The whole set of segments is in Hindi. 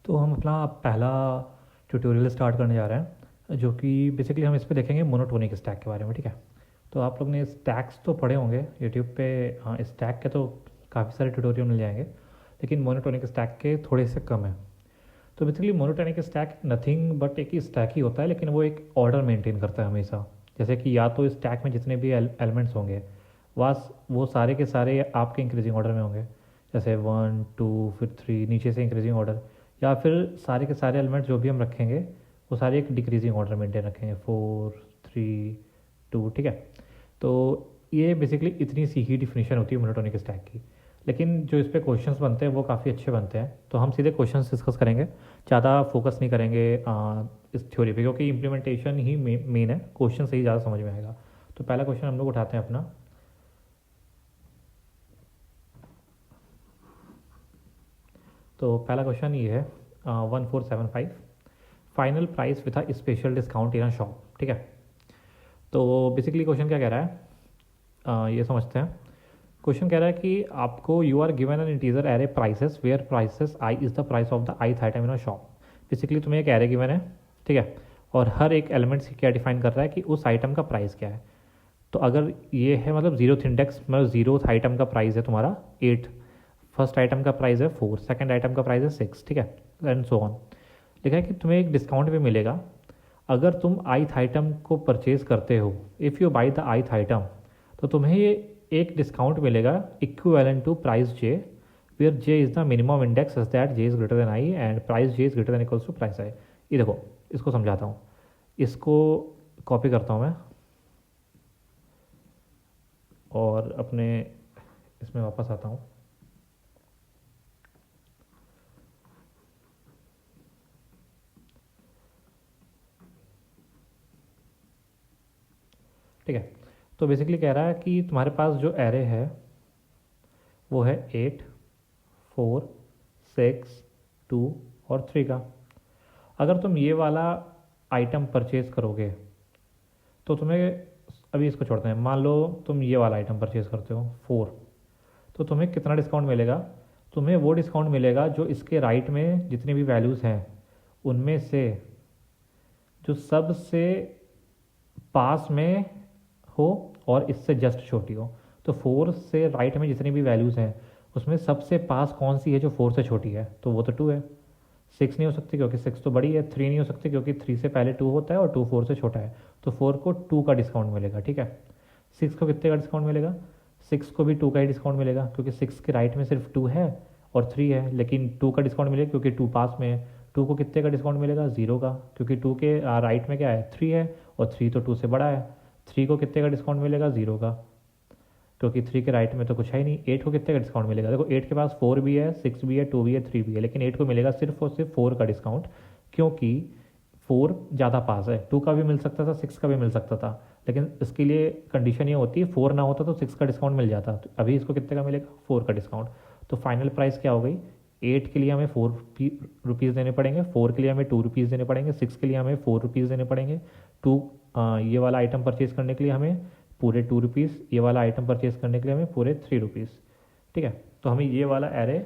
तो हम अपना पहला ट्यूटोरियल स्टार्ट करने जा रहे हैं, जो कि बेसिकली हम इस पे देखेंगे मोनोटोनिक स्टैक के बारे में। ठीक है, तो आप लोग ने स्टैक्स तो पढ़े होंगे यूट्यूब पे। हाँ, स्टैक के तो काफ़ी सारे ट्यूटोरियल मिल जाएंगे, लेकिन मोनोटोनिक स्टैक के थोड़े से कम है। तो basically monotonic stack nothing but एक ही स्टैक ही होता है, लेकिन वो एक ऑर्डर मेंटेन करता है हमेशा। जैसे कि या तो स्टैक में जितने भी एलिमेंट्स होंगे वो सारे के सारे आपके इंक्रीजिंग ऑर्डर में होंगे, जैसे 1 2 फिर 3 नीचे से इंक्रीजिंग ऑर्डर, या फिर सारे के सारे एलिमेंट्स जो भी हम रखेंगे वो सारे एक डिक्रीजिंग ऑर्डर मेंटेन रखेंगे, 4 3 2। ठीक है, तो ये बेसिकली इतनी सी ही डिफिनीशन होती है मोनोटोनिक स्टैक की। लेकिन जो इस पे क्वेश्चंस बनते हैं वो काफ़ी अच्छे बनते हैं, तो हम सीधे क्वेश्चंस डिस्कस करेंगे, ज़्यादा फोकस नहीं करेंगे इस थ्योरी पे, क्योंकि इम्प्लीमेंटेशन ही मेन है, क्वेश्चन से ही ज़्यादा समझ में आएगा। तो पहला क्वेश्चन हम लोग उठाते हैं अपना। तो पहला क्वेश्चन ये है 1475 final price with a special discount in a shop. ठीक है, तो बेसिकली क्वेश्चन क्या कह रहा है, ये समझते हैं। क्वेश्चन कह रहा है कि आपको you are given an integer array prices where prices I is the price of the ith item in a shop. Basically तुम्हें एक एरे गिवन है, ठीक है, और हर एक एलिमेंट से क्या डिफाइन कर रहा है कि उस आइटम का प्राइस क्या है। तो अगर ये है मतलब जीरोथ इंडेक्स, मतलब जीरोथ आइटम का प्राइस है तुम्हारा 8, फर्स्ट आइटम का प्राइस है 4, सेकंड आइटम का प्राइस है 6, ठीक है, एंड सो ऑन। लिखा है कि तुम्हें एक डिस्काउंट भी मिलेगा अगर तुम ith आइटम को परचेज करते हो। If you buy the ith item, तो तुम्हें ये एक डिस्काउंट मिलेगा equivalent to price J, where J is the minimum index such that J is greater than I and price J is greater than equals to price I. ये देखो, इसको समझाता हूँ, इसको कॉपी करता हूँ मैं और अपने इसमें वापस आता हूँ। ठीक है, तो बेसिकली कह रहा है कि तुम्हारे पास जो एरे है वो है 8 4 6 2 और 3 का। अगर तुम ये वाला आइटम परचेज करोगे तो तुम्हें, अभी इसको छोड़ते हैं, मान लो तुम ये वाला आइटम परचेज करते हो 4, तो तुम्हें कितना डिस्काउंट मिलेगा? तुम्हें वो डिस्काउंट मिलेगा जो इसके राइट में जितनी भी वैल्यूज़ हैं उनमें से जो सबसे पास में हो और इससे जस्ट छोटी हो। तो 4 से राइट में जितनी भी वैल्यूज़ हैं उसमें सबसे पास कौन सी है जो 4 से छोटी है? तो वो तो 2 है। 6 नहीं हो सकती क्योंकि 6 तो बड़ी है, 3 नहीं हो सकती क्योंकि 3 से पहले 2 होता है और 2 4 से छोटा है। तो 4 को 2 का डिस्काउंट मिलेगा, ठीक है। 6 को कितने का डिस्काउंट मिलेगा? 6 को भी 2 का ही डिस्काउंट मिलेगा, क्योंकि 6 के राइट में सिर्फ 2 है और 3 है, लेकिन 2 का डिस्काउंट मिलेगा क्योंकि 2 पास में है। 2 को कितने का डिस्काउंट मिलेगा? 0 का, क्योंकि 2 के राइट में क्या है? 3 है, और 3 तो 2 से बड़ा है। 3 को कितने का डिस्काउंट मिलेगा? 0 का, क्योंकि 3 के राइट में तो कुछ है ही नहीं। 8 को कितने का डिस्काउंट मिलेगा? देखो, 8 के पास 4 भी है, 6 भी है, 2 भी है, 3 भी है, लेकिन 8 को मिलेगा सिर्फ और सिर्फ 4 का डिस्काउंट, क्योंकि 4 ज़्यादा पास है। 2 का भी मिल सकता था, 6 का भी मिल सकता था, लेकिन इसके लिए कंडीशन ये होती है 4 ना होता तो 6 का डिस्काउंट मिल जाता। तो अभी इसको कितने का मिलेगा? 4 का डिस्काउंट। तो फाइनल प्राइस क्या हो गई? 8 के लिए हमें 4 रुपीज़ देने पड़ेंगे, 4 के लिए हमें 2 रुपीज़ देने पड़ेंगे, 6 के लिए हमें 4 रुपीज़ देने पड़ेंगे। 2 ये वाला आइटम परचेज करने के लिए हमें पूरे 2 रुपीज़, ये वाला आइटम परचेज करने के लिए हमें पूरे 3 रुपीज़। ठीक है, तो हमें ये वाला एरे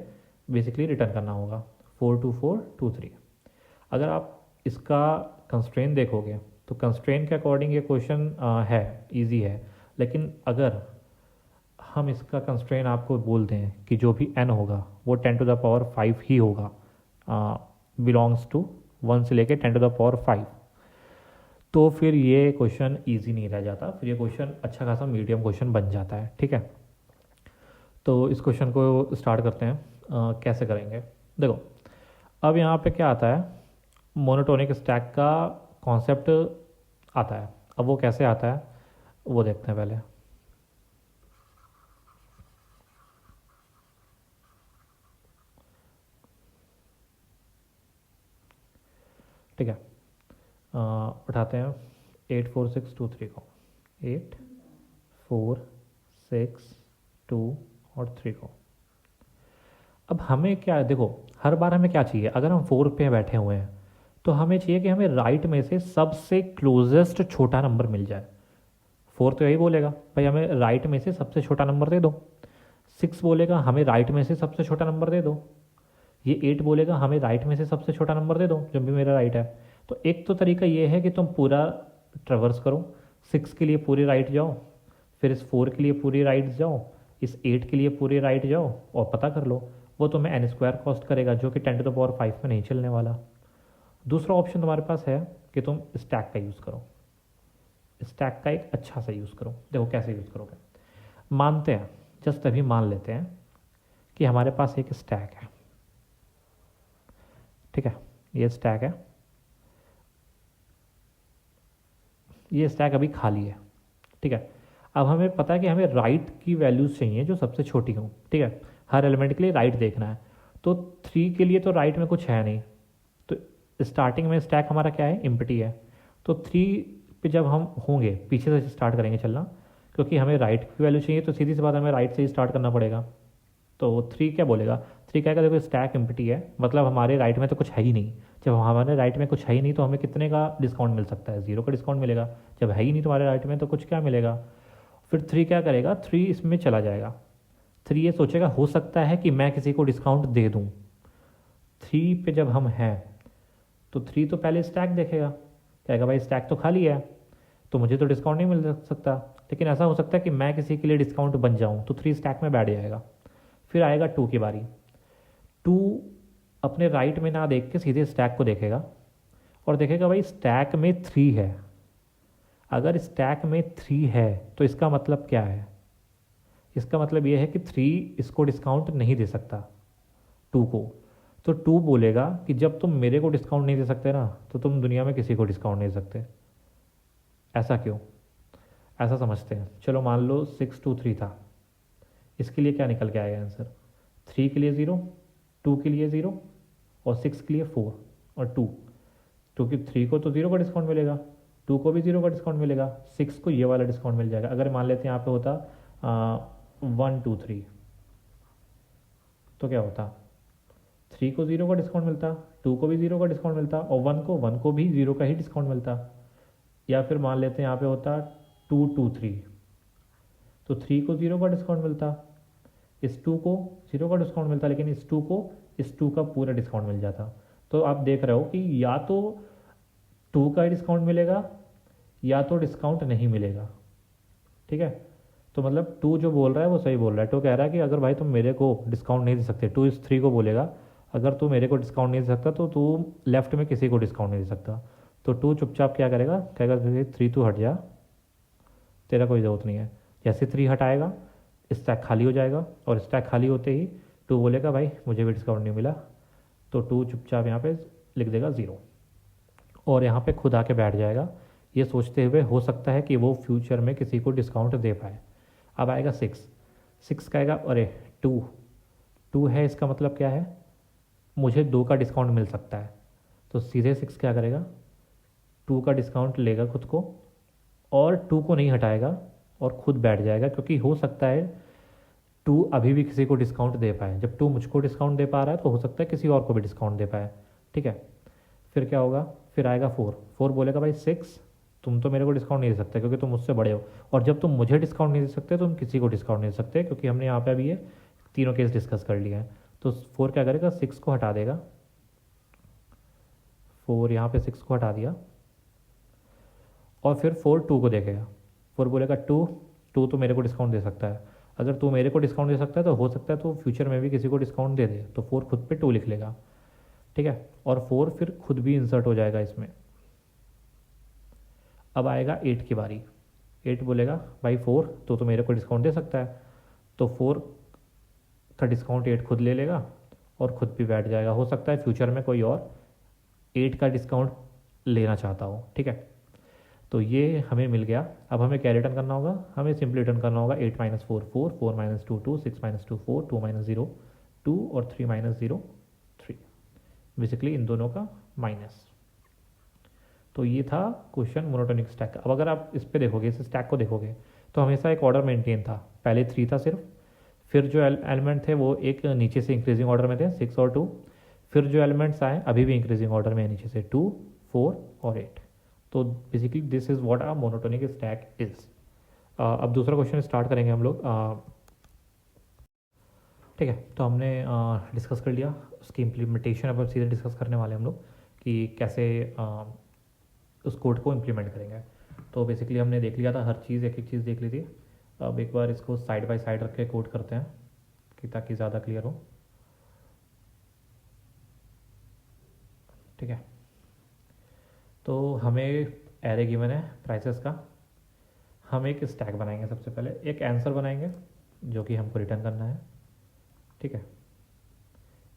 बेसिकली रिटर्न करना होगा, 4 2 4 2 3। अगर आप इसका कंस्ट्रेन देखोगे तो कंस्ट्रेन के अकॉर्डिंग ये क्वेश्चन है, इजी है। लेकिन अगर हम इसका कंस्ट्रेन आपको बोल दें कि जो भी n होगा वो 10⁵ ही होगा, बिलोंग्स टू 1 से लेके 10⁵, तो फिर ये क्वेश्चन इजी नहीं रह जाता, फिर ये क्वेश्चन अच्छा खासा मीडियम क्वेश्चन बन जाता है। ठीक है, तो इस क्वेश्चन को स्टार्ट करते हैं। कैसे करेंगे, देखो, अब यहाँ पे क्या आता है, मोनोटोनिक स्टैक का कॉन्सेप्ट आता है। अब वो कैसे आता है वो देखते हैं पहले। ठीक है, उठाते हैं 8 4 6 2 3 को, 8 4 6 2 और 3 को। अब हमें क्या है, देखो, हर बार हमें क्या चाहिए, अगर हम 4 पे बैठे हुए हैं तो हमें चाहिए कि हमें राइट में से सबसे क्लोजेस्ट छोटा नंबर मिल जाए। 4 तो यही बोलेगा भाई हमें राइट में से सबसे छोटा नंबर दे दो। 6 बोलेगा हमें राइट में से सबसे छोटा नंबर दे दो। ये 8 बोलेगा हमें राइट में से सबसे छोटा नंबर दे दो जो भी मेरा राइट है। तो एक तो तरीका ये है कि तुम पूरा ट्रेवर्स करो, 6 के लिए पूरी राइट जाओ, फिर इस 4 के लिए पूरी राइट जाओ, इस 8 के लिए पूरी राइट जाओ और पता कर लो। वो तुम्हें एन स्क्वायर कॉस्ट करेगा जो कि 10⁵ में नहीं चलने वाला। दूसरा ऑप्शन तुम्हारे पास है कि तुम स्टैक का यूज़ करो। स्टैक का एक अच्छा सा यूज़ करो। देखो कैसे यूज़ करोगे। मानते हैं, जस्ट अभी मान लेते हैं कि हमारे पास एक स्टैक है, ठीक है, ये स्टैक है, ये स्टैक अभी खाली है, ठीक है। अब हमें पता है कि हमें राइट की वैल्यूज़ चाहिए जो सबसे छोटी हो, ठीक है, हर एलिमेंट के लिए राइट देखना है। तो 3 के लिए तो राइट में कुछ है नहीं, तो स्टार्टिंग में स्टैक हमारा क्या है, एम्प्टी है। तो 3 पे जब हम होंगे पीछे से स्टार्ट करेंगे चलना, क्योंकि हमें राइट की वैल्यू चाहिए तो सीधी सी बात हमें राइट से ही स्टार्ट करना पड़ेगा। तो 3 क्या बोलेगा, 3 कहेगा देखो स्टैक एम्प्टी है, मतलब हमारे राइट में तो कुछ है ही नहीं। जब हमारे राइट में कुछ है ही नहीं तो हमें कितने का डिस्काउंट मिल सकता है, 0 का डिस्काउंट मिलेगा। जब है ही नहीं तुम्हारे राइट में तो कुछ क्या मिलेगा। फिर 3 क्या करेगा, 3 इसमें चला जाएगा। 3 ये सोचेगा हो सकता है कि मैं किसी को डिस्काउंट दे दूँ। 3 पे जब हम हैं तो 3 तो पहले स्टैक देखेगा, कहेगा भाई स्टैक तो खाली है तो मुझे तो डिस्काउंट नहीं मिल सकता, लेकिन ऐसा हो सकता है कि मैं किसी के लिए डिस्काउंट बन जाऊँ, तो 3 स्टैक में बैठ जाएगा। फिर आएगा 2 की बारी। 2 अपने राइट में ना देख के सीधे स्टैक को देखेगा और देखेगा भाई स्टैक में 3 है। अगर स्टैक में 3 है तो इसका मतलब क्या है, इसका मतलब ये है कि 3 इसको डिस्काउंट नहीं दे सकता 2 को। तो 2 बोलेगा कि जब तुम मेरे को डिस्काउंट नहीं दे सकते ना तो तुम दुनिया में किसी को डिस्काउंट नहीं दे सकते। ऐसा क्यों, ऐसा समझते हैं। चलो मान लो 623 था, इसके लिए क्या निकल के आएगा आंसर, 3 के लिए 0, 2 के लिए 0 और 6 के लिए 4 और 2। क्योंकि 3 को तो 0 का डिस्काउंट मिलेगा, 2 को भी 0 का डिस्काउंट मिलेगा, 6 को ये वाला डिस्काउंट मिल जाएगा। अगर मान लेते हैं यहाँ पे होता 1 2 3 तो क्या होता, 3 को 0 का डिस्काउंट मिलता, 2 को भी 0 का डिस्काउंट मिलता और 1 को भी 0 का ही डिस्काउंट मिलता। या फिर मान लेते हैं यहाँ पे होता 2 2 3 तो 3 को 0 का डिस्काउंट मिलता, इस 2 को 0 का डिस्काउंट मिलता, लेकिन इस 2 को इस 2 का पूरा डिस्काउंट मिल जाता। तो आप देख रहे हो कि या तो 2 का ही डिस्काउंट मिलेगा या तो डिस्काउंट नहीं मिलेगा, ठीक है। तो मतलब 2 जो बोल रहा है वो सही बोल रहा है। तो कह रहा है कि अगर भाई तुम मेरे को डिस्काउंट नहीं दे सकते, 2 इस 3 को बोलेगा अगर तू मेरे को डिस्काउंट नहीं दे सकता तो तू लेफ्ट में किसी को डिस्काउंट नहीं दे सकता। तो 2 चुपचाप क्या करेगा, कहेगा 3 तू हट जा, तेरा कोई ज़रूरत नहीं है। जैसे 3 हटाएगा स्टैक खाली हो जाएगा और स्टैक खाली होते ही 2 बोलेगा भाई मुझे भी डिस्काउंट नहीं मिला, तो 2 चुपचाप यहाँ पे लिख देगा 0 और यहाँ पे खुद आके बैठ जाएगा, ये सोचते हुए हो सकता है कि वो फ्यूचर में किसी को डिस्काउंट दे पाए। अब आएगा 6 कहेगा अरे 2 है, इसका मतलब क्या है, मुझे 2 का डिस्काउंट मिल सकता है। तो सीधे 6 क्या करेगा, 2 का डिस्काउंट लेगा खुद को और 2 को नहीं हटाएगा और खुद बैठ जाएगा, क्योंकि हो सकता है 2 अभी भी किसी को डिस्काउंट दे पाए। जब 2 मुझको डिस्काउंट दे पा रहा है तो हो सकता है किसी और को भी डिस्काउंट दे पाए, ठीक है। फिर क्या होगा, फिर आएगा 4 बोलेगा भाई 6 तुम तो मेरे को डिस्काउंट नहीं दे सकते क्योंकि तुम मुझसे बड़े हो, और जब तुम मुझे डिस्काउंट नहीं दे सकते तुम किसी को डिस्काउंट नहीं दे सकते, क्योंकि हमने यहाँ पे अभी ये तीनों केस डिस्कस कर लिया है। तो 4 क्या करेगा, 6 को हटा देगा, 4 यहाँ पे 6 को हटा दिया और फिर 4 2 को देखेगा। 4 बोलेगा 2 तो मेरे को डिस्काउंट दे सकता है, अगर तू मेरे को डिस्काउंट दे सकता है तो हो सकता है तो फ्यूचर में भी किसी को डिस्काउंट दे दे। तो 4 खुद पे 2 लिख लेगा, ठीक है, और 4 फिर खुद भी इंसर्ट हो जाएगा इसमें। अब आएगा 8 की बारी। 8 बोलेगा भाई 4 तो मेरे को डिस्काउंट दे सकता है, तो 4 का डिस्काउंट 8 खुद ले लेगा और खुद भी बैठ जाएगा। हो सकता है फ्यूचर में कोई और 8 का डिस्काउंट लेना चाहता हो, ठीक है। तो ये हमें मिल गया। अब हमें क्या रिटर्न करना होगा, हमें सिंपली रिटर्न करना होगा 8 - 4 4 4 - 2 2 6 - 2 4 2 - 0 2 और 3 - 0 3, बेसिकली इन दोनों का माइनस। तो ये था क्वेश्चन मोनोटोनिक स्टैक। अब अगर आप इस पे देखोगे, इस स्टैक को देखोगे तो हमेशा एक ऑर्डर मेंटेन था। पहले 3 था सिर्फ, फिर जो एलिमेंट थे वो एक नीचे से इंक्रीजिंग ऑर्डर में थे 6 और 2, फिर जो एलिमेंट्स आए अभी भी इंक्रीजिंग ऑर्डर में है नीचे से 2 4 और 8। तो basically this is what a monotonic stack is. अब दूसरा क्वेश्चन स्टार्ट करेंगे हम लोग, ठीक है। तो हमने डिस्कस कर लिया उसकी इम्प्लीमेंटेशन अब सीधे डिस्कस करने वाले हैं हम लोग कि कैसे उस कोड को इम्प्लीमेंट करेंगे। तो बेसिकली हमने देख लिया था हर चीज़, एक एक चीज़ देख ली थी। अब एक बार इसको साइड बाय साइड रख के कोड करते हैं कि ताकि ज़्यादा क्लियर हो। ठीक है, तो हमें एरे गिवन है प्राइसेस का। हम एक स्टैक बनाएंगे, सबसे पहले एक आंसर बनाएंगे जो कि हमको रिटर्न करना है। ठीक है,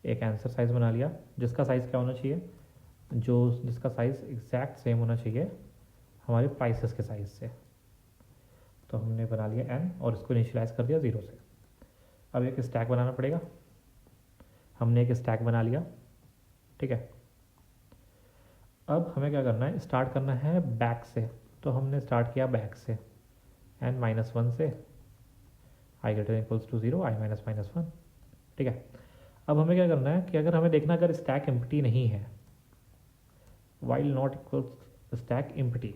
एक आंसर साइज़ बना लिया जिसका साइज़ क्या होना चाहिए, जिसका साइज़ एग्जैक्ट सेम होना चाहिए हमारे प्राइसेस के साइज़ से। तो हमने बना लिया n और इसको इनिशियलाइज कर दिया 0 से। अब एक स्टैक बनाना पड़ेगा, हमने एक स्टैक बना लिया। ठीक है, अब हमें क्या करना है, स्टार्ट करना है बैक से। तो हमने स्टार्ट किया बैक से n-1 से i greater equals to 0 i-1। ठीक है, अब हमें क्या करना है कि अगर हमें देखना अगर स्टैक एम्प्टी नहीं है, while not equals stack empty,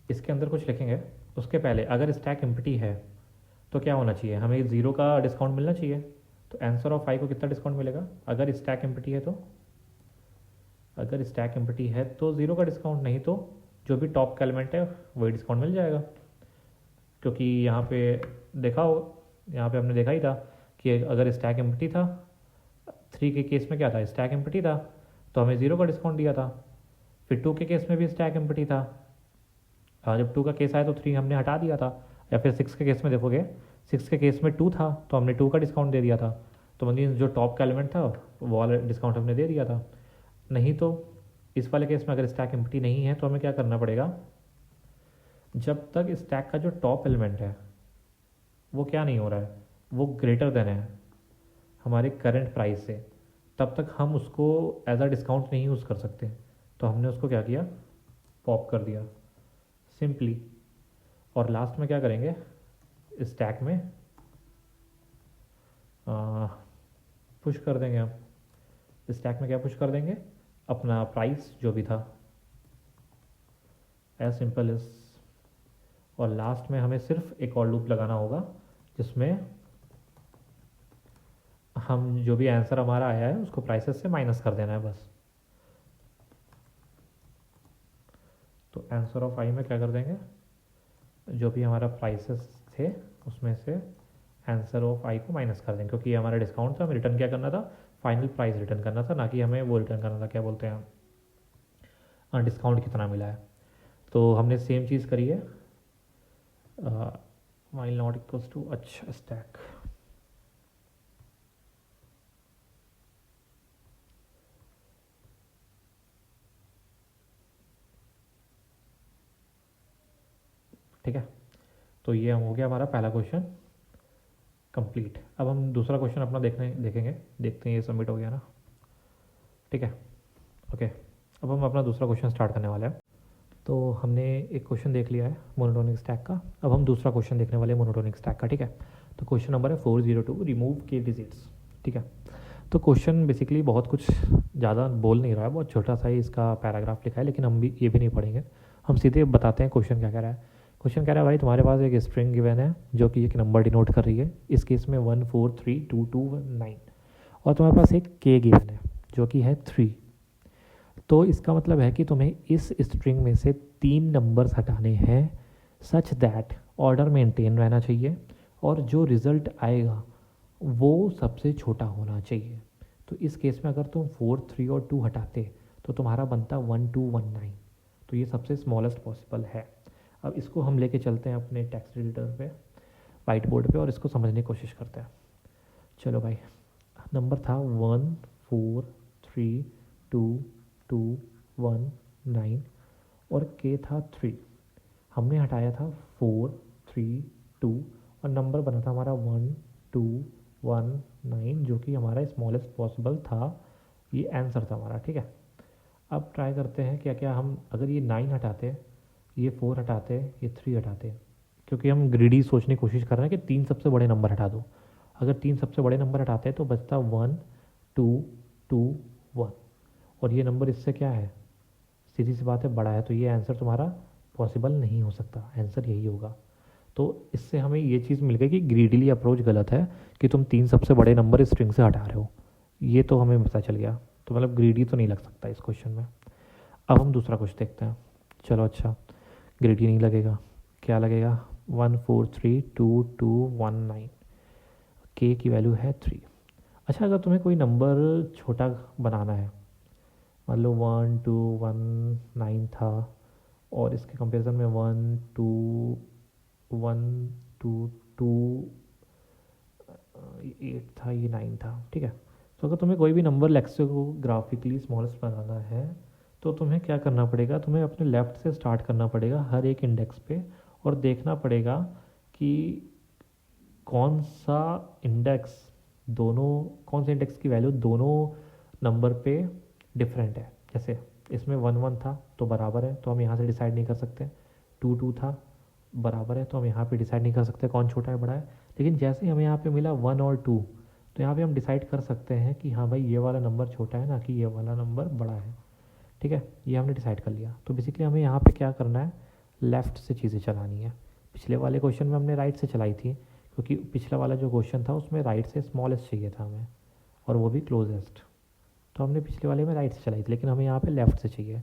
इसके अंदर कुछ लिखेंगे। उसके पहले अगर स्टैक एम्प्टी है तो क्या होना चाहिए, हमें 0 का डिस्काउंट मिलना चाहिए। तो आंसर ऑफ i को कितना डिस्काउंट मिलेगा अगर स्टैक एम्प्टी है तो, अगर स्टैक एम्प्टी है तो 0 का डिस्काउंट, नहीं तो जो भी टॉप का एलिमेंट है वही डिस्काउंट मिल जाएगा। क्योंकि यहाँ पे देखा हो, यहाँ पे हमने देखा ही था कि अगर स्टैक एम्प्टी था, 3 के केस में क्या था, स्टैक एम्प्टी था तो हमें 0 का डिस्काउंट दिया था। फिर 2 के केस में भी स्टैक एम्प्टी था, जब 2 का केस आया तो 3 हमने हटा दिया था। या फिर 6 के केस में देखोगे, 6 के केस में 2 था तो हमने 2 का डिस्काउंट दे दिया था। तो मतलब जो टॉप का एलिमेंट था वो वाला डिस्काउंट हमने दे दिया था। नहीं तो इस वाले केस में अगर स्टैक एम्प्टी नहीं है तो हमें क्या करना पड़ेगा, जब तक स्टैक का जो टॉप एलिमेंट है वो क्या नहीं हो रहा है, वो ग्रेटर देन है हमारे करंट प्राइस से, तब तक हम उसको एज अ डिस्काउंट नहीं यूज़ कर सकते। तो हमने उसको क्या किया, पॉप कर दिया सिंपली। और लास्ट में क्या करेंगे, स्टैक में पुश कर देंगे हम। स्टैक में क्या पुश कर देंगे, अपना प्राइस जो भी था, एज सिंपल इज। और लास्ट में हमें सिर्फ एक और लूप लगाना होगा जिसमें हम जो भी आंसर हमारा आया है उसको प्राइसेस से माइनस कर देना है बस। तो आंसर ऑफ आई में क्या कर देंगे, जो भी हमारा प्राइसेस थे उसमें से आंसर ऑफ आई को माइनस कर देंगे, क्योंकि ये हमारा डिस्काउंट था, हमें रिटर्न क्या करना था, फाइनल प्राइस रिटर्न करना था, ना कि हमें वो रिटर्न करना था क्या बोलते हैं डिस्काउंट कितना मिला है। तो हमने सेम चीज़ करी है, while नॉट इक्वल्स टू अच्छा स्टैक। ठीक है, तो ये हो गया हमारा पहला क्वेश्चन कंप्लीट। अब हम दूसरा क्वेश्चन अपना देखेंगे, देखते हैं ये सबमिट हो गया ना। ठीक है, ओके, अब हम अपना दूसरा क्वेश्चन स्टार्ट करने वाले हैं। तो हमने एक क्वेश्चन देख लिया है मोनोटोनिक स्टैक का, अब हम दूसरा क्वेश्चन देखने वाले हैं मोनोटोनिक स्टैक का। ठीक है, तो क्वेश्चन नंबर है 402, रिमूव के डिजिट्स। ठीक है, तो क्वेश्चन बेसिकली बहुत कुछ ज़्यादा बोल नहीं रहा है, बहुत छोटा सा ही इसका पैराग्राफ लिखा है, लेकिन हम भी ये भी नहीं पढ़ेंगे, हम सीधे बताते हैं क्वेश्चन क्या कह रहा है। क्वेश्चन कह रहा है भाई तुम्हारे पास एक स्ट्रिंग गिवन है जो कि एक नंबर डिनोट कर रही है, इस केस में 1 4 3 2 2 9, और तुम्हारे पास एक के गिवन है जो कि है 3। तो इसका मतलब है कि तुम्हें इस स्ट्रिंग में से 3 नंबर्स हटाने हैं सच दैट ऑर्डर मेंटेन रहना चाहिए और जो रिज़ल्ट आएगा वो सबसे छोटा होना चाहिए। तो इस केस में अगर तुम 4 3 और 2 हटाते तो तुम्हारा बनता 1 2 1 9, तो ये सबसे स्मॉलेस्ट पॉसिबल है। अब इसको हम लेके चलते हैं अपने टेक्स्ट एडिटर पे, वाइट बोर्ड पे, और इसको समझने की कोशिश करते हैं। चलो भाई, नंबर था 1 4 3 2 2 1 9 और के था 3। हमने हटाया था 4 3 2 और नंबर बना था हमारा 1 2 1 9, जो कि हमारा स्मॉलेस्ट पॉसिबल था, ये आंसर था हमारा। ठीक है, अब ट्राई करते हैं क्या क्या हम, अगर ये 9 हटाते, ये 4 हटाते, ये 3 हटाते, क्योंकि हम ग्रीडी सोचने की कोशिश कर रहे हैं कि 3 सबसे बड़े नंबर हटा दो। अगर 3 सबसे बड़े नंबर हटाते हैं तो बचता 1 2 2 1, और ये नंबर इससे क्या है, सीधी सी बात है, बड़ा है, तो ये आंसर तुम्हारा पॉसिबल नहीं हो सकता, आंसर यही होगा। तो इससे हमें ये चीज़ मिल गई कि ग्रीडीली अप्रोच गलत है, कि तुम 3 सबसे बड़े नंबर स्ट्रिंग से हटा रहे हो, ये तो हमें पता चल गया। तो मतलब ग्रीडी तो नहीं लग सकता इस क्वेश्चन में। अब हम दूसरा क्वेश्चन देखते हैं। चलो अच्छा, ग्रीडी नहीं लगेगा, क्या लगेगा? 1432219, के की वैल्यू है 3। अच्छा, अगर तुम्हें कोई नंबर छोटा बनाना है, मान लो 1219 था, और इसके कंपैरिजन में 8 था, ये 9 था, ठीक है। तो अगर तुम्हें कोई भी नंबर लेक्सिकोग्राफिकली स्मॉलेस्ट बनाना है, तो तुम्हें क्या करना पड़ेगा? तुम्हें अपने लेफ़्ट से स्टार्ट करना पड़ेगा हर एक इंडेक्स पे, और देखना पड़ेगा कि कौन सा इंडेक्स दोनों कौन से इंडेक्स की वैल्यू दोनों नंबर पे डिफरेंट है। जैसे इसमें 1 1 था तो बराबर है, तो हम यहाँ से डिसाइड नहीं कर सकते। 2 2 था, बराबर है, तो हम यहाँ पे डिसाइड नहीं कर सकते कौन छोटा है बड़ा है। लेकिन जैसे ही हमें यहाँ पे मिला 1 और 2, तो यहाँ पे हम डिसाइड कर सकते हैं कि हाँ भाई, ये वाला नंबर छोटा है, ना कि ये वाला नंबर बड़ा है। ठीक है, ये हमने डिसाइड कर लिया। तो बेसिकली हमें यहाँ पे क्या करना है? लेफ़्ट से चीज़ें चलानी है। पिछले वाले क्वेश्चन में हमने राइट से चलाई थी, क्योंकि पिछला वाला जो क्वेश्चन था उसमें राइट से स्मॉलेस्ट चाहिए था हमें, और वो भी क्लोजेस्ट। तो हमने पिछले वाले में राइट से चलाई थी, लेकिन हमें यहाँ पे लेफ़्ट से चाहिए।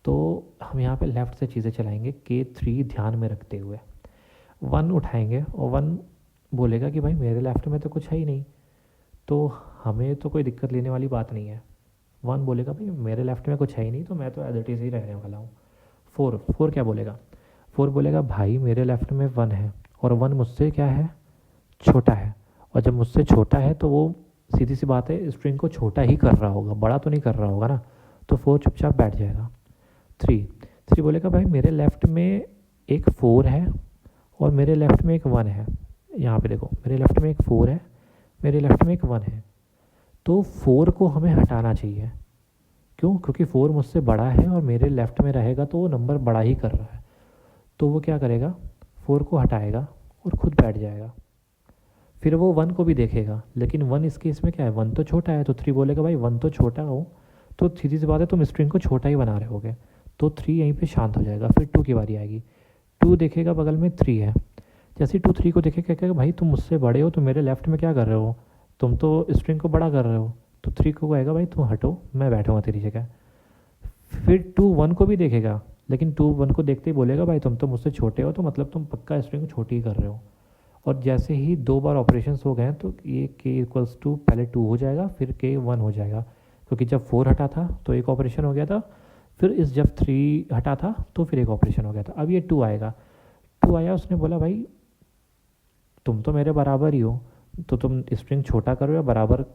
तो हम यहाँ पे लेफ़्ट से चीज़ें चलाएंगे, K3 ध्यान में रखते हुए। 1 उठाएंगे और 1 बोलेगा कि भाई मेरे लेफ़्ट में तो कुछ है ही नहीं, तो हमें तो कोई दिक्कत लेने वाली बात नहीं है। 1 बोलेगा भाई मेरे लेफ़्ट में कुछ है ही नहीं, तो मैं तो एज इट इज़ ही रहने वाला हूँ। 4 क्या बोलेगा? 4 बोलेगा भाई मेरे लेफ़्ट में 1 है, और 1 मुझसे क्या है? छोटा है। और जब मुझसे छोटा है तो वो सीधी सी बात है, स्ट्रिंग को छोटा ही कर रहा होगा, बड़ा तो नहीं कर रहा होगा ना। तो 4 चुपचाप बैठ जाएगा। 3 बोलेगा भाई मेरे लेफ़्ट में एक 4 है, और मेरे लेफ़्ट में एक 1 है। यहाँ पे देखो, मेरे लेफ़्ट में एक 4 है, मेरे लेफ़्ट में एक 1 है। तो 4 को हमें हटाना चाहिए। क्यों? क्योंकि 4 मुझसे बड़ा है और मेरे लेफ़्ट में रहेगा तो वो नंबर बड़ा ही कर रहा है। तो वो क्या करेगा? 4 को हटाएगा और खुद बैठ जाएगा। फिर वो 1 को भी देखेगा, लेकिन 1 इस केस में क्या है? 1 तो छोटा है। तो 3 बोलेगा भाई 1 तो छोटा हो, तो सीधी सी बात है तुम स्ट्रिंग को छोटा ही बना रहे होगे। तो 3 यहीं पे शांत हो जाएगा। फिर 2 की बारी आएगी। 2 देखेगा बगल में 3 है। जैसे 2 3 को देखेगा, कहेगा भाई तुम मुझसे बड़े हो, तो मेरे लेफ़्ट में क्या कर रहे हो? तुम तो स्ट्रिंग को बड़ा कर रहे हो। तो 3 को कहेगा भाई तुम हटो, मैं बैठूंगा तेरी जगह। फिर 2 1 को भी देखेगा, लेकिन 2 1 को देखते ही बोलेगा भाई तुम तो मुझसे छोटे हो, तो मतलब तुम पक्का स्ट्रिंग छोटी ही कर रहे हो। और जैसे ही 2 बार ऑपरेशंस हो गए, तो ये k=2 पहले 2 हो जाएगा, फिर k 1 हो जाएगा, क्योंकि जब 4 हटा था तो एक ऑपरेशन हो गया था, फिर इस जब 3 हटा था तो फिर एक ऑपरेशन हो गया था। अब ये 2 आएगा। 2 आया, उसने बोला भाई तुम तो मेरे बराबर ही हो, तो तुम स्ट्रिंग छोटा कर रहे हो या बराबर?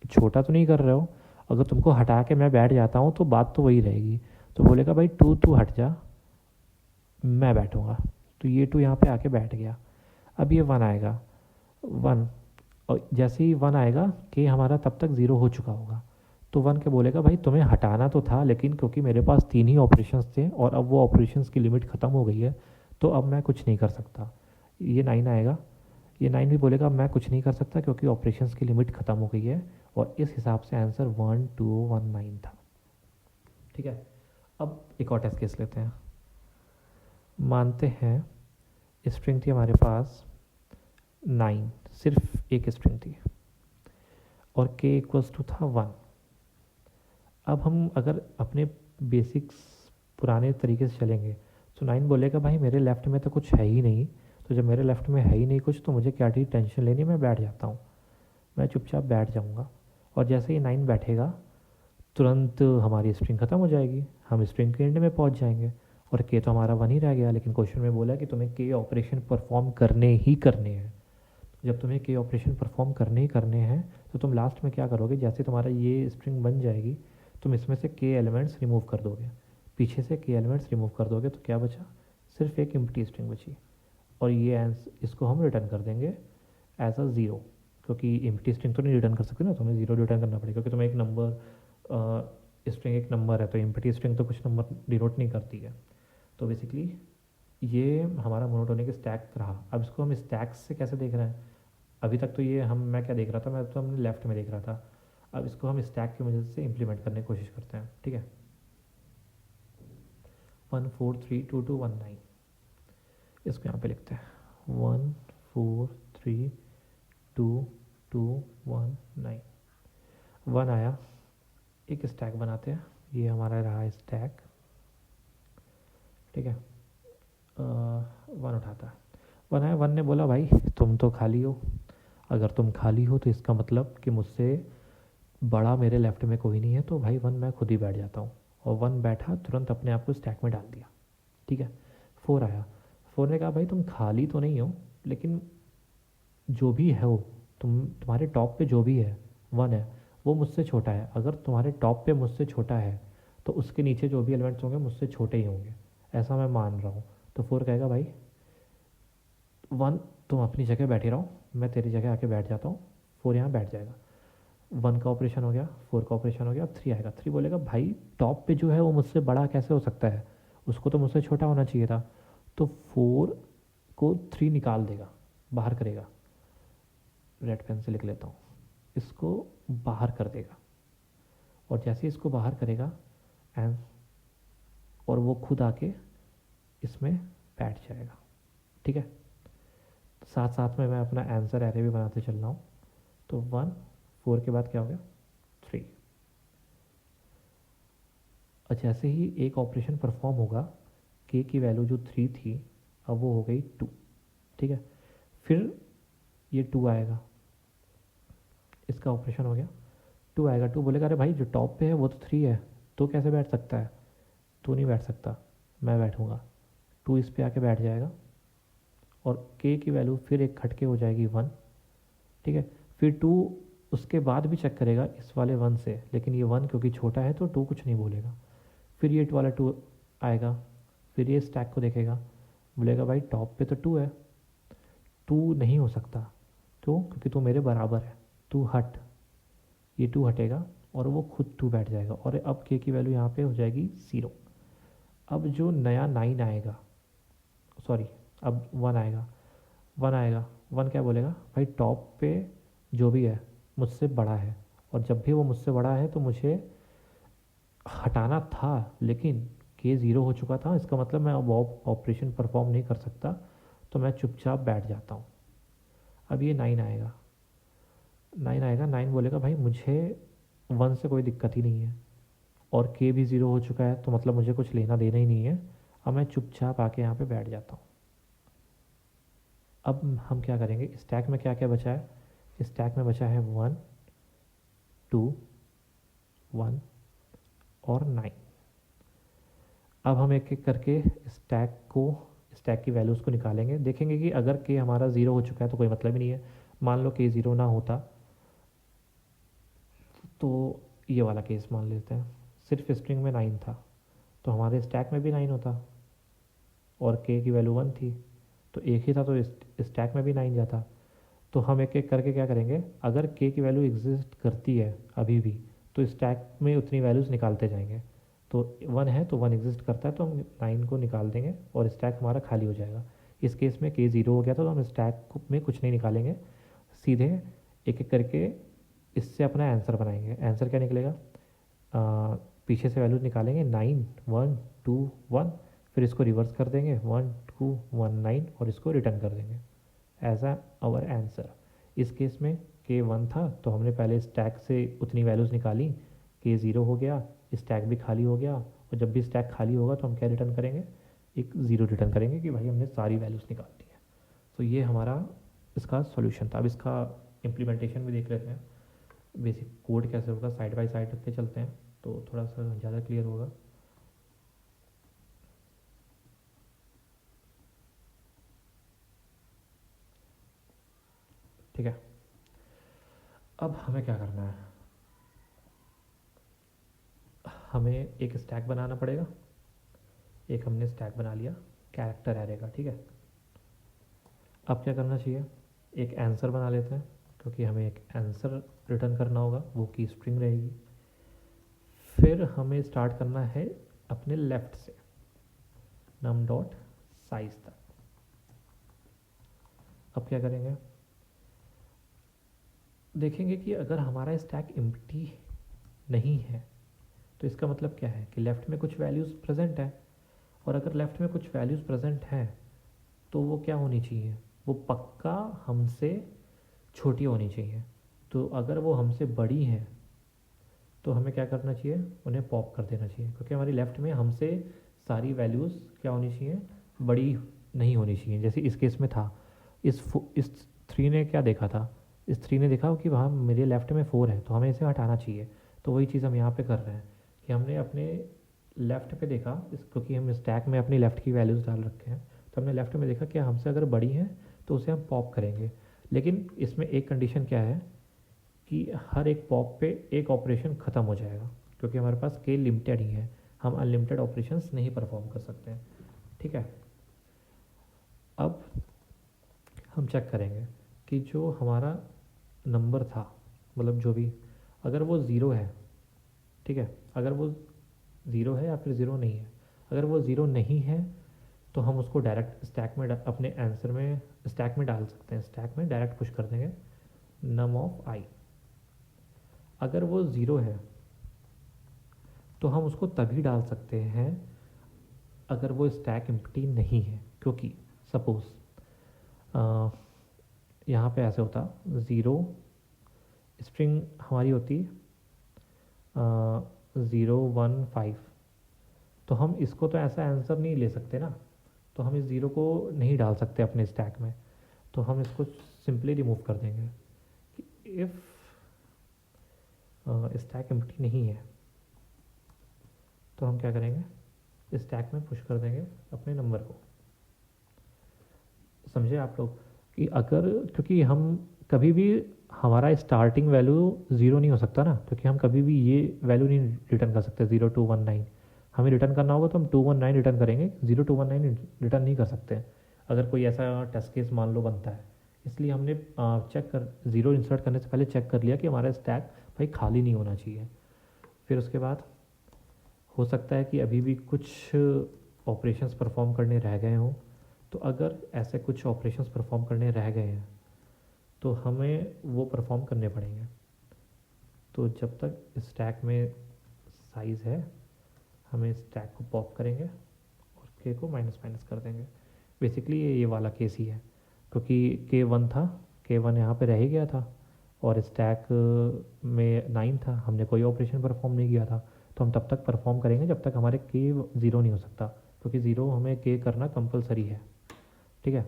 छोटा तो नहीं कर रहे हो। अगर तुमको हटा के मैं बैठ जाता हूँ तो बात तो वही रहेगी। तो बोलेगा भाई 2 तू हट जा, मैं बैठूंगा। तो ये 2 यहाँ पे आके बैठ गया। अब ये 1 आएगा। 1, और जैसे ही 1 आएगा, कि हमारा तब तक 0 हो चुका होगा। तो 1 के बोलेगा भाई तुम्हें हटाना तो था, लेकिन क्योंकि मेरे पास 3 ही ऑपरेशंस थे और अब वो ऑपरेशंस की लिमिट ख़त्म हो गई है, तो अब मैं कुछ नहीं कर सकता। ये 9 आएगा। ये 9 भी बोलेगा मैं कुछ नहीं कर सकता, क्योंकि ऑपरेशंस की लिमिट ख़त्म हो गई है, और इस हिसाब से आंसर 1219 था। ठीक है, अब एक और टेस्ट केस लेते हैं। मानते हैं स्ट्रिंग थी हमारे पास 9, सिर्फ एक स्ट्रिंग थी, और k=2 था 1। अब हम अगर अपने बेसिक्स पुराने तरीके से चलेंगे, तो 9 बोलेगा भाई मेरे लेफ़्ट में तो कुछ है ही नहीं, तो जब मेरे लेफ़्ट में है ही नहीं कुछ, तो मुझे क्या टेंशन लेनी, मैं बैठ जाता हूँ, मैं चुपचाप बैठ जाऊँगा। और जैसे ही 9 बैठेगा, तुरंत हमारी स्ट्रिंग ख़त्म हो जाएगी, हम स्ट्रिंग के एंड में पहुँच जाएंगे, और के तो हमारा 1 ही रह गया। लेकिन क्वेश्चन में बोला कि तुम्हें के ऑपरेशन परफॉर्म करने ही करने हैं। जब तुम्हें के ऑपरेशन परफॉर्म करने ही करने हैं, तो तुम लास्ट में क्या करोगे? जैसे तुम्हारा ये स्ट्रिंग बन जाएगी, तुम इसमें से के एलिमेंट्स रिमूव कर दोगे, पीछे से के एलिमेंट्स रिमूव कर दोगे, तो क्या बचा? सिर्फ एक एम्प्टी स्ट्रिंग बची। और ये आंसर, इसको हम रिटर्न कर देंगे एज अ 0, क्योंकि एम्प्टी स्ट्रिंग तो नहीं रिटर्न कर सकते ना, तुम्हें 0 रिटर्न करना पड़ेगा, क्योंकि तुम्हें एक नंबर स्ट्रिंग एक नंबर है, तो एम्प्टी स्ट्रिंग तो कुछ नंबर डिनोट नहीं करती है। तो बेसिकली ये हमारा मोनोटोनिक स्टैक रहा। अब इसको हम स्टैक्स से कैसे देख रहे हैं? अभी तक तो ये मैं क्या देख रहा था, मैं तो हमने लेफ्ट में देख रहा था। अब इसको हम स्टैक की मदद से इम्प्लीमेंट करने की कोशिश करते हैं। ठीक है, 1 4 3 2 2 1 9, इसको यहाँ पे लिखते हैं 1 4 3 2 2 1 9 1 आया। एक स्टैक बनाते हैं, ये हमारा रहा स्टैक, ठीक है। 1 उठाता है, 1 आया। 1 ने बोला भाई तुम तो खाली हो, अगर तुम खाली हो तो इसका मतलब कि मुझसे बड़ा मेरे लेफ्ट में कोई नहीं है, तो भाई 1 मैं खुद ही बैठ जाता हूँ। और 1 बैठा, तुरंत अपने आप को स्टैक में डाल दिया, ठीक है। 4 आया। 4 ने कहा भाई तुम खाली तो नहीं हो, लेकिन जो भी है वो तुम्हारे टॉप पे जो भी है 1 है, वो मुझसे छोटा है। अगर तुम्हारे टॉप पे मुझसे छोटा है तो उसके नीचे जो भी एलिमेंट्स होंगे मुझसे छोटे ही होंगे, ऐसा मैं मान रहा हूँ। तो 4 कहेगा भाई 1 तुम अपनी जगह बैठे रहो, मैं तेरी जगह आके बैठ जाता हूँ। 4 यहाँ बैठ जाएगा। 1 का ऑपरेशन हो गया, 4 का ऑपरेशन हो गया। अब 3 आएगा। 3 बोलेगा भाई टॉप पे जो है वो मुझसे बड़ा कैसे हो सकता है, उसको तो मुझसे छोटा होना चाहिए था। तो 4 को 3 निकाल देगा, बाहर करेगा। रेड पेन से लिख लेता हूँ, इसको बाहर कर देगा। और जैसे इसको बाहर करेगा एंड और वो खुद आके इसमें बैठ जाएगा, ठीक है। साथ साथ में मैं अपना आंसर एरे भी बनाते चल रहा हूँ। तो 1 4 के बाद क्या हो गया 3। और जैसे ही एक ऑपरेशन परफॉर्म होगा, के की वैल्यू जो 3 थी अब वो हो गई 2, ठीक है। फिर ये 2 आएगा, इसका ऑपरेशन हो गया। 2 आएगा। 2 बोलेगा अरे भाई जो टॉप पे है वो तो 3 है, तो कैसे बैठ सकता है। तू नहीं बैठ सकता, मैं बैठूंगा। 2 इस पे आके बैठ जाएगा और के की वैल्यू फिर एक खटके हो जाएगी 1, ठीक है। फिर 2 उसके बाद भी चेक करेगा इस वाले 1 से, लेकिन ये 1 क्योंकि छोटा है तो 2 कुछ नहीं बोलेगा। फिर ये वाला 2 आएगा, फिर ये स्टैक को देखेगा, बोलेगा भाई टॉप पे तो 2 है, 2 नहीं हो सकता। क्यों? क्योंकि तू मेरे बराबर है, तू हट। ये 2 हटेगा और वो खुद 2 बैठ जाएगा। और अब के की वैल्यू यहाँ पे हो जाएगी 0। अब जो नया 9 आएगा, सॉरी अब 1 आएगा। 1 आएगा। 1 क्या बोलेगा भाई टॉप पे जो भी है मुझसे बड़ा है, और जब भी वो मुझसे बड़ा है तो मुझे हटाना था, लेकिन के 0 हो चुका था, इसका मतलब मैं अब ऑपरेशन परफॉर्म नहीं कर सकता, तो मैं चुपचाप बैठ जाता हूँ। अब ये 9 आएगा। 9 आएगा। 9 बोलेगा भाई मुझे 1 से कोई दिक्कत ही नहीं है, और के भी 0 हो चुका है, तो मतलब मुझे कुछ लेना देना ही नहीं है। अब मैं चुपचाप आके यहाँ पे बैठ जाता हूँ। अब हम क्या करेंगे, स्टैक में क्या क्या बचा है। स्टैक में बचा है 1 2 1 और 9। अब हम एक एक करके स्टैक की वैल्यूज़ को निकालेंगे। देखेंगे कि अगर के हमारा 0 हो चुका है तो कोई मतलब ही नहीं है। मान लो के 0 ना होता तो ये वाला केस मान लेते हैं, सिर्फ स्ट्रिंग में 9 था तो हमारे स्टैक में भी 9 होता, और के की वैल्यू 1 थी तो एक ही था, तो स्टैक में भी 9 जाता। तो हम एक एक करके क्या करेंगे, अगर के की वैल्यू एग्जिस्ट करती है अभी भी तो स्टैक में उतनी वैल्यूज़ निकालते जाएंगे। तो 1 है तो 1 एग्जिस्ट करता है, तो हम 9 को निकाल देंगे और स्टैक हमारा खाली हो जाएगा। इस केस में के 0 हो गया था तो हम स्टैक में कुछ नहीं निकालेंगे, सीधे एक एक करके इससे अपना आंसर बनाएंगे। आंसर क्या निकलेगा, पीछे से वैल्यूज निकालेंगे 9 1 2 1, फिर इसको रिवर्स कर देंगे 1 2 1 9 और इसको रिटर्न कर देंगे एज आ आवर आंसर। इस केस में के 1 था तो हमने पहले स्टैक से उतनी वैल्यूज़ निकाली, के 0 हो गया, स्टैक भी खाली हो गया, और जब भी स्टैक खाली होगा तो हम क्या रिटर्न करेंगे, एक 0 रिटर्न करेंगे कि भाई हमने सारी वैल्यूज़ निकाल दी है। तो ये हमारा इसका सॉल्यूशन था। अब इसका इम्प्लीमेंटेशन भी देख लेते हैं, बेसिक कोड कैसे होगा, साइड बाय साइड रखते चलते हैं तो थोड़ा सा ज़्यादा क्लियर होगा। ठीक है, अब हमें क्या करना है, हमें एक स्टैक बनाना पड़ेगा। एक हमने स्टैक बना लिया कैरेक्टर एरे का, ठीक है। अब क्या करना चाहिए, एक आंसर बना लेते हैं, क्योंकि हमें एक आंसर रिटर्न करना होगा, वो की स्ट्रिंग रहेगी। फिर हमें स्टार्ट करना है अपने लेफ्ट से, नम डॉट साइज तक। अब क्या करेंगे, देखेंगे कि अगर हमारा स्टैक एम्प्टी नहीं है तो इसका मतलब क्या है कि लेफ़्ट में कुछ वैल्यूज़ प्रेजेंट है, और अगर लेफ़्ट में कुछ वैल्यूज़ प्रेजेंट हैं तो वो क्या होनी चाहिए, वो पक्का हमसे छोटी होनी चाहिए। तो अगर वो हमसे बड़ी हैं तो हमें क्या करना चाहिए, उन्हें पॉप कर देना चाहिए, क्योंकि हमारी लेफ़्ट में हमसे सारी वैल्यूज़ क्या होनी चाहिए, बड़ी नहीं होनी चाहिए। जैसे इस केस में था, इस थ्री ने क्या देखा था, इस थ्री ने देखा कि वहाँ मेरे लेफ़्ट में 4 है, तो हमें इसे हटाना चाहिए। तो वही चीज़ हम यहाँ पे कर रहे हैं कि हमने अपने लेफ़्ट पे देखा, क्योंकि हम स्टैक में अपनी लेफ़्ट की वैल्यूज़ डाल रखे हैं, तो हमने लेफ़्ट में देखा कि हमसे अगर बड़ी हैं तो उसे हम पॉप करेंगे। लेकिन इसमें एक कंडीशन क्या है कि हर एक पॉप पे एक ऑपरेशन ख़त्म हो जाएगा, क्योंकि हमारे पास के लिमिटेड ही है, हम अनलिमिटेड ऑपरेशंस नहीं परफॉर्म कर सकते हैं। ठीक है, अब हम चेक करेंगे कि जो हमारा नंबर था, मतलब जो भी, अगर वो ज़ीरो है, ठीक है, अगर वो ज़ीरो है या फिर ज़ीरो नहीं है। अगर वो ज़ीरो नहीं है तो हम उसको डायरेक्ट स्टैक में अपने आंसर में स्टैक में डाल सकते हैं, स्टैक में डायरेक्ट पुश कर देंगे नम ऑफ आई। अगर वो ज़ीरो है तो हम उसको तभी डाल सकते हैं अगर वो स्टैक एम्प्टी नहीं है, क्योंकि सपोज़ यहाँ पे ऐसे होता, ज़ीरो स्ट्रिंग हमारी होती 015, तो हम इसको तो ऐसा आंसर नहीं ले सकते ना, तो हम इस ज़ीरो को नहीं डाल सकते अपने स्टैक में, तो हम इसको सिंपली रिमूव कर देंगे कि इफ़ स्टैक एम्प्टी नहीं है तो हम क्या करेंगे, स्टैक में पुश कर देंगे अपने नंबर को। समझे आप लोग कि अगर, क्योंकि हम कभी भी, हमारा स्टार्टिंग वैल्यू ज़ीरो नहीं हो सकता ना, क्योंकि हम कभी भी ये वैल्यू नहीं रिटर्न कर सकते 0219। हमें रिटर्न करना होगा तो हम 219 रिटर्न करेंगे, 0219 रिटर्न नहीं कर सकते अगर कोई ऐसा टेस्ट केस मान लो बनता है। इसलिए हमने चेक कर, ज़ीरो इंसर्ट करने से पहले चेक कर लिया कि हमारा स्टैक भाई खाली नहीं होना चाहिए। फिर उसके बाद हो सकता है कि अभी भी कुछ ऑपरेशंस परफॉर्म करने रह गए हों, तो अगर ऐसे कुछ ऑपरेशंस परफॉर्म करने रह गए हैं तो हमें वो परफॉर्म करने पड़ेंगे। तो जब तक स्टैक में साइज़ है हमें स्टैक को पॉप करेंगे और के को माइनस माइनस कर देंगे। बेसिकली ये वाला केस ही है, क्योंकि के वन था, के वन यहाँ पे रह ही गया था और स्टैक में 9 था, हमने कोई ऑपरेशन परफॉर्म नहीं किया था, तो हम तब तक परफॉर्म करेंगे जब तक हमारे के ज़ीरो नहीं हो सकता, क्योंकि ज़ीरो हमें के करना कंपलसरी है। ठीक है,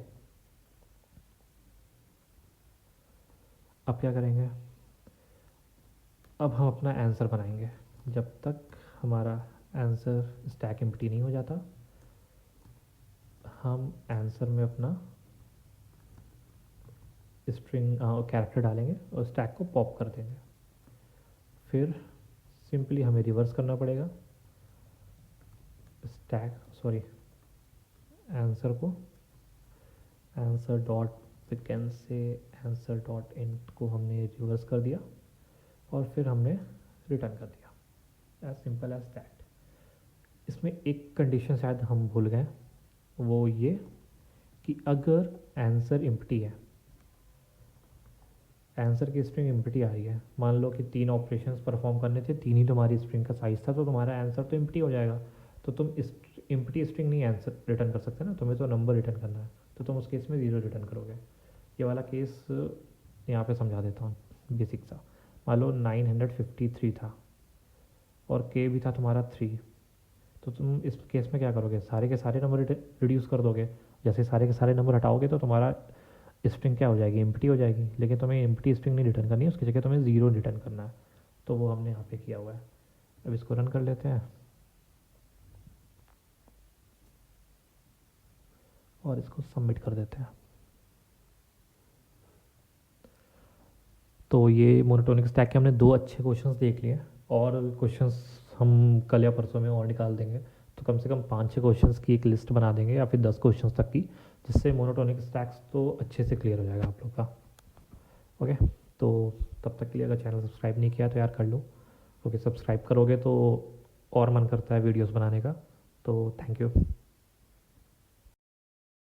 अब क्या करेंगे, अब हम अपना आंसर बनाएंगे। जब तक हमारा आंसर स्टैक एम्प्टी नहीं हो जाता हम आंसर में अपना स्ट्रिंग कैरेक्टर डालेंगे और स्टैक को पॉप कर देंगे। फिर सिंपली हमें रिवर्स करना पड़ेगा स्टैक, सॉरी, आंसर को, आंसर डॉट बिगिन से आंसर डॉट एंड को हमने रिवर्स कर दिया और फिर हमने रिटर्न कर दिया, एज सिंपल एज दैट। इसमें एक कंडीशन शायद हम भूल गए, वो ये कि अगर आंसर एम्प्टी है, आंसर की स्ट्रिंग एम्प्टी आ रही है, मान लो कि 3 ऑपरेशंस परफॉर्म करने थे, 3 ही तुम्हारी स्ट्रिंग का साइज़ था, तो तुम्हारा आंसर तो एम्प्टी हो जाएगा। तो तुम इस एम्प्टी स्ट्रिंग नहीं आंसर रिटर्न कर सकते ना, तुम्हें तो नंबर रिटर्न करना है, तो तुम उस केस में 0 रिटर्न करोगे। ये वाला केस यहाँ पे समझा देता हूँ बेसिक सा। मान लो 953 था और के भी था तुम्हारा 3, तो तुम इस केस में क्या करोगे, सारे के सारे नंबर रिड्यूस कर दोगे। जैसे सारे के सारे नंबर हटाओगे तो तुम्हारा स्ट्रिंग क्या हो जाएगी, एम्प्टी हो जाएगी। लेकिन तुम्हें एम्प्टी स्ट्रिंग नहीं रिटर्न करनी है, उसकी जगह तुम्हें 0 रिटर्न करना है, तो वो हमने यहाँ पे किया हुआ है। अब इसको रन कर लेते हैं और इसको सबमिट कर देते हैं। तो ये मोनोटोनिक स्टैक के हमने 2 अच्छे क्वेश्चंस देख लिए, और क्वेश्चंस हम कल या परसों में और निकाल देंगे। तो कम से कम 5-6 क्वेश्चंस की एक लिस्ट बना देंगे या फिर 10 क्वेश्चंस तक की, जिससे मोनोटोनिक स्टैक्स तो अच्छे से क्लियर हो जाएगा आप लोग का। ओके, तो तब तक के लिए अगर चैनल सब्सक्राइब नहीं किया तो यार कर लो, क्योंकि सब्सक्राइब करोगे तो और मन करता है वीडियोस बनाने का। तो थैंक यू।